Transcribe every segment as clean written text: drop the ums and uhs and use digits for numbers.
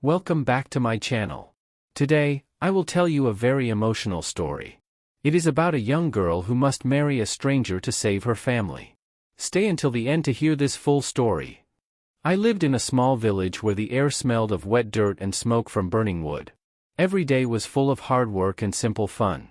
Welcome back to my channel. Today, I will tell you a very emotional story. It is about a young girl who must marry a stranger to save her family. Stay until the end to hear this full story. I lived in a small village where the air smelled of wet dirt and smoke from burning wood. Every day was full of hard work and simple fun.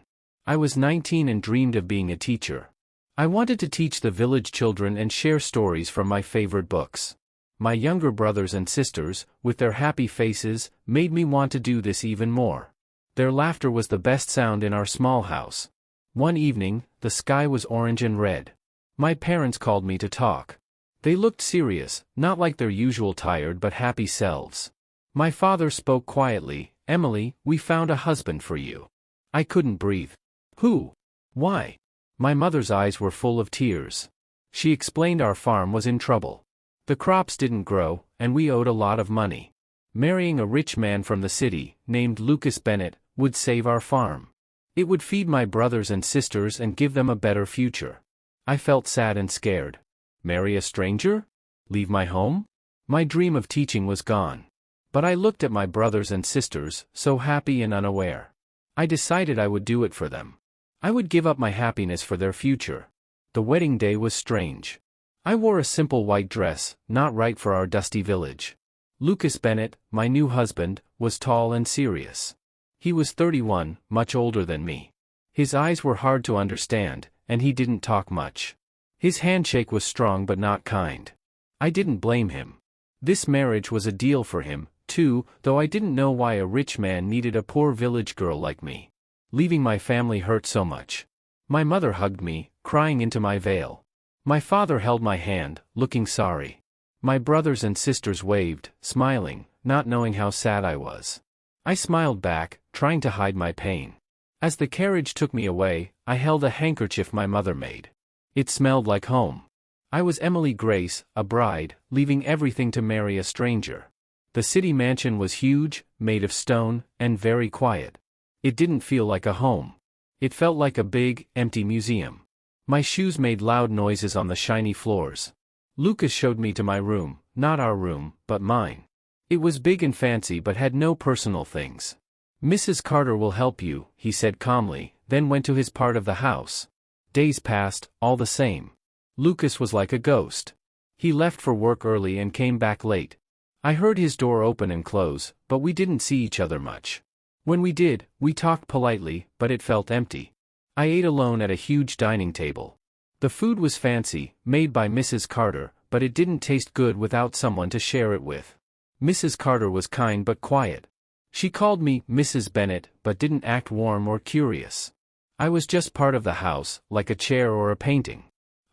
I was 19 and dreamed of being a teacher. I wanted to teach the village children and share stories from my favorite books. My younger brothers and sisters, with their happy faces, made me want to do this even more. Their laughter was the best sound in our small house. One evening, the sky was orange and red. My parents called me to talk. They looked serious, not like their usual tired but happy selves. My father spoke quietly, "Emily, we found a husband for you." I couldn't breathe. "Who? Why?" My mother's eyes were full of tears. She explained our farm was in trouble. The crops didn't grow, and we owed a lot of money. Marrying a rich man from the city, named Lucas Bennett, would save our farm. It would feed my brothers and sisters and give them a better future. I felt sad and scared. Marry a stranger? Leave my home? My dream of teaching was gone. But I looked at my brothers and sisters, so happy and unaware. I decided I would do it for them. I would give up my happiness for their future. The wedding day was strange. I wore a simple white dress, not right for our dusty village. Lucas Bennett, my new husband, was tall and serious. He was 31, much older than me. His eyes were hard to understand, and he didn't talk much. His handshake was strong but not kind. I didn't blame him. This marriage was a deal for him, too, though I didn't know why a rich man needed a poor village girl like me. Leaving my family hurt so much. My mother hugged me, crying into my veil. My father held my hand, looking sorry. My brothers and sisters waved, smiling, not knowing how sad I was. I smiled back, trying to hide my pain. As the carriage took me away, I held a handkerchief my mother made. It smelled like home. I was Emily Grace, a bride, leaving everything to marry a stranger. The city mansion was huge, made of stone, and very quiet. It didn't feel like a home. It felt like a big, empty museum. My shoes made loud noises on the shiny floors. Lucas showed me to my room, not our room, but mine. It was big and fancy but had no personal things. "Mrs. Carter will help you," he said calmly, then went to his part of the house. Days passed, all the same. Lucas was like a ghost. He left for work early and came back late. I heard his door open and close, but we didn't see each other much. When we did, we talked politely, but it felt empty. I ate alone at a huge dining table. The food was fancy, made by Mrs. Carter, but it didn't taste good without someone to share it with. Mrs. Carter was kind but quiet. She called me Mrs. Bennett but didn't act warm or curious. I was just part of the house, like a chair or a painting.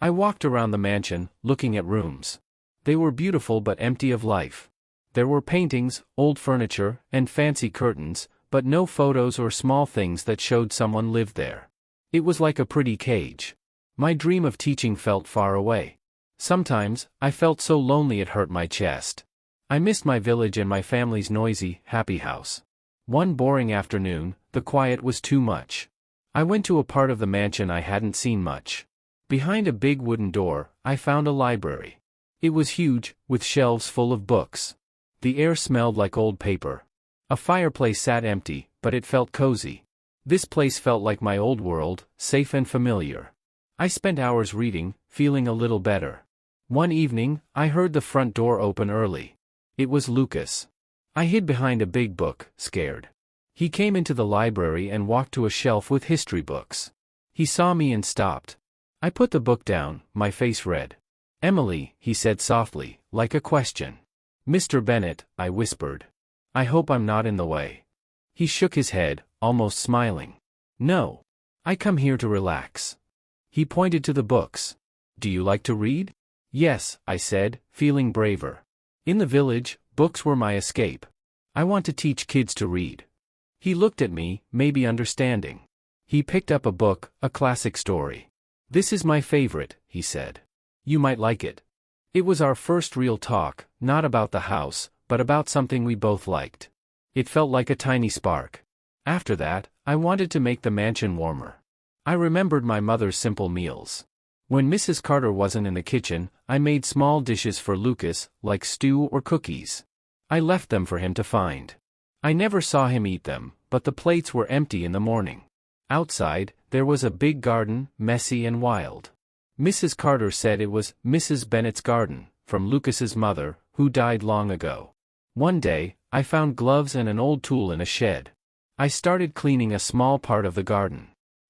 I walked around the mansion, looking at rooms. They were beautiful but empty of life. There were paintings, old furniture, and fancy curtains, but no photos or small things that showed someone lived there. It was like a pretty cage. My dream of teaching felt far away. Sometimes, I felt so lonely it hurt my chest. I missed my village and my family's noisy, happy house. One boring afternoon, the quiet was too much. I went to a part of the mansion I hadn't seen much. Behind a big wooden door, I found a library. It was huge, with shelves full of books. The air smelled like old paper. A fireplace sat empty, but it felt cozy. This place felt like my old world, safe and familiar. I spent hours reading, feeling a little better. One evening, I heard the front door open early. It was Lucas. I hid behind a big book, scared. He came into the library and walked to a shelf with history books. He saw me and stopped. I put the book down, my face red. "Emily," he said softly, like a question. "Mr. Bennett," I whispered. "I hope I'm not in the way." He shook his head, almost smiling. "No. I come here to relax." He pointed to the books. "Do you like to read?" "Yes," I said, feeling braver. In the village, books were my escape. I want to teach kids to read. He looked at me, maybe understanding. He picked up a book, a classic story. "This is my favorite," he said. "You might like it." It was our first real talk, not about the house, but about something we both liked. It felt like a tiny spark. After that, I wanted to make the mansion warmer. I remembered my mother's simple meals. When Mrs. Carter wasn't in the kitchen, I made small dishes for Lucas, like stew or cookies. I left them for him to find. I never saw him eat them, but the plates were empty in the morning. Outside, there was a big garden, messy and wild. Mrs. Carter said it was Mrs. Bennett's garden, from Lucas's mother, who died long ago. One day, I found gloves and an old tool in a shed. I started cleaning a small part of the garden.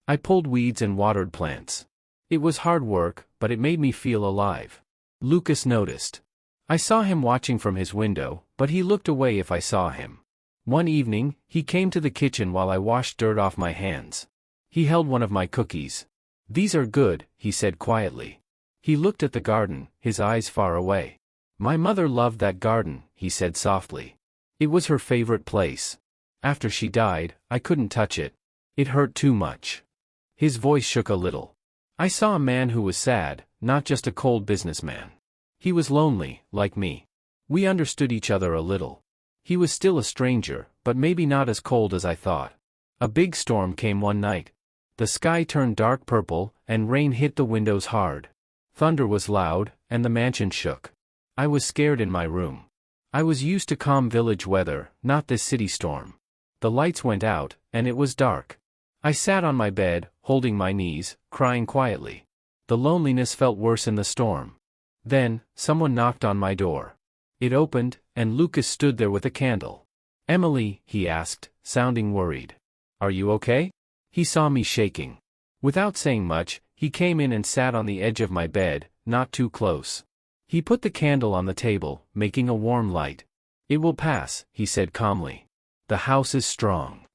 I pulled weeds and watered plants. It was hard work, but it made me feel alive. Lucas noticed. I saw him watching from his window, but he looked away if I saw him. One evening, he came to the kitchen while I washed dirt off my hands. He held one of my cookies. "These are good," he said quietly. He looked at the garden, his eyes far away. "My mother loved that garden," he said softly. "It was her favorite place. After she died, I couldn't touch it. It hurt too much." His voice shook a little. I saw a man who was sad, not just a cold businessman. He was lonely, like me. We understood each other a little. He was still a stranger, but maybe not as cold as I thought. A big storm came one night. The sky turned dark purple, and rain hit the windows hard. Thunder was loud, and the mansion shook. I was scared in my room. I was used to calm village weather, not this city storm. The lights went out, and it was dark. I sat on my bed, holding my knees, crying quietly. The loneliness felt worse in the storm. Then, someone knocked on my door. It opened, and Lucas stood there with a candle. "Emily," he asked, sounding worried. "Are you okay?" He saw me shaking. Without saying much, he came in and sat on the edge of my bed, not too close. He put the candle on the table, making a warm light. "It will pass," he said calmly. "The house is strong."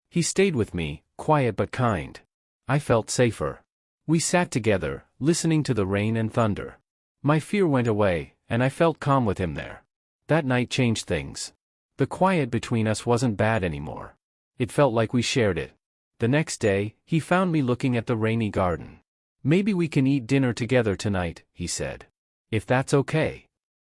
He stayed with me, quiet but kind. I felt safer. We sat together, listening to the rain and thunder. My fear went away, and I felt calm with him there. That night changed things. The quiet between us wasn't bad anymore. It felt like we shared it. The next day, he found me looking at the rainy garden. "Maybe we can eat dinner together tonight," he said. "If that's okay."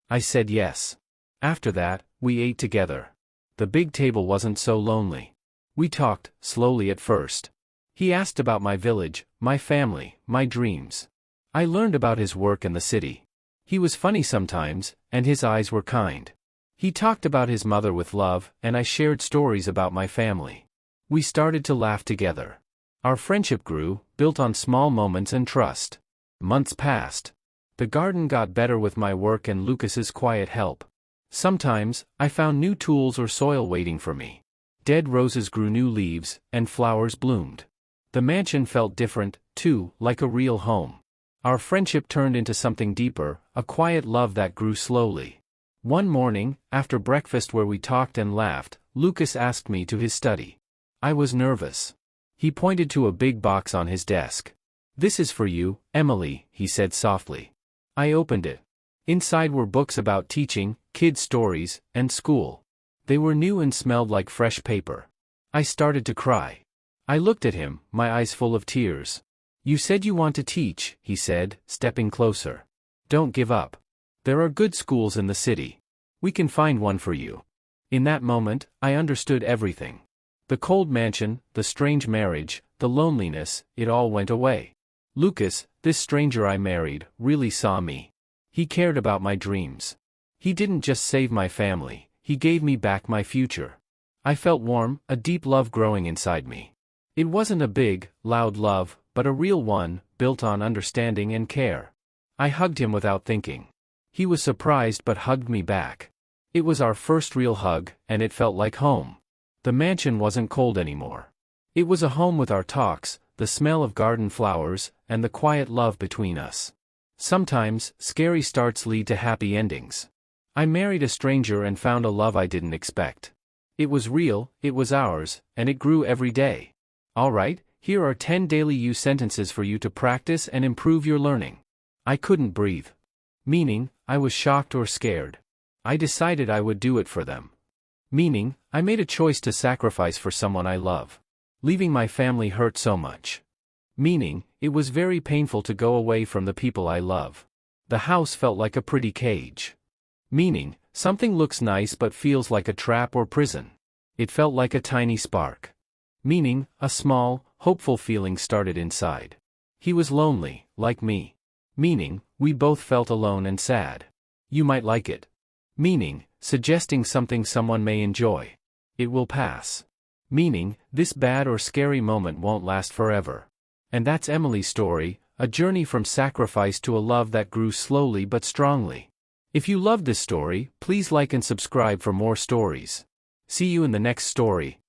I said yes. After that, we ate together. The big table wasn't so lonely. We talked, slowly at first. He asked about my village, my family, my dreams. I learned about his work in the city. He was funny sometimes, and his eyes were kind. He talked about his mother with love, and I shared stories about my family. We started to laugh together. Our friendship grew, built on small moments and trust. Months passed. The garden got better with my work and Lucas's quiet help. Sometimes, I found new tools or soil waiting for me. Dead roses grew new leaves, and flowers bloomed. The mansion felt different, too, like a real home. Our friendship turned into something deeper, a quiet love that grew slowly. One morning, after breakfast where we talked and laughed, Lucas asked me to his study. I was nervous. He pointed to a big box on his desk. "This is for you, Emily," he said softly. I opened it. Inside were books about teaching, kids' stories, and school. They were new and smelled like fresh paper. I started to cry. I looked at him, my eyes full of tears. "You said you want to teach," he said, stepping closer. "Don't give up. There are good schools in the city. We can find one for you." In that moment, I understood everything. The cold mansion, the strange marriage, the loneliness, it all went away. Lucas, this stranger I married, really saw me. He cared about my dreams. He didn't just save my family, he gave me back my future. I felt warm, a deep love growing inside me. It wasn't a big, loud love, but a real one, built on understanding and care. I hugged him without thinking. He was surprised but hugged me back. It was our first real hug, and it felt like home. The mansion wasn't cold anymore. It was a home with our talks, the smell of garden flowers, and the quiet love between us. Sometimes, scary starts lead to happy endings. I married a stranger and found a love I didn't expect. It was real, it was ours, and it grew every day. Alright, here are 10 daily use sentences for you to practice and improve your learning. I couldn't breathe. Meaning, I was shocked or scared. I decided I would do it for them. Meaning, I made a choice to sacrifice for someone I love. Leaving my family hurt so much. Meaning, it was very painful to go away from the people I love. The house felt like a pretty cage. Meaning, something looks nice but feels like a trap or prison. It felt like a tiny spark. Meaning, a small, hopeful feeling started inside. He was lonely, like me. Meaning, we both felt alone and sad. You might like it. Meaning, suggesting something someone may enjoy. It will pass. Meaning, this bad or scary moment won't last forever. And that's Emily's story, a journey from sacrifice to a love that grew slowly but strongly. If you loved this story, please like and subscribe for more stories. See you in the next story.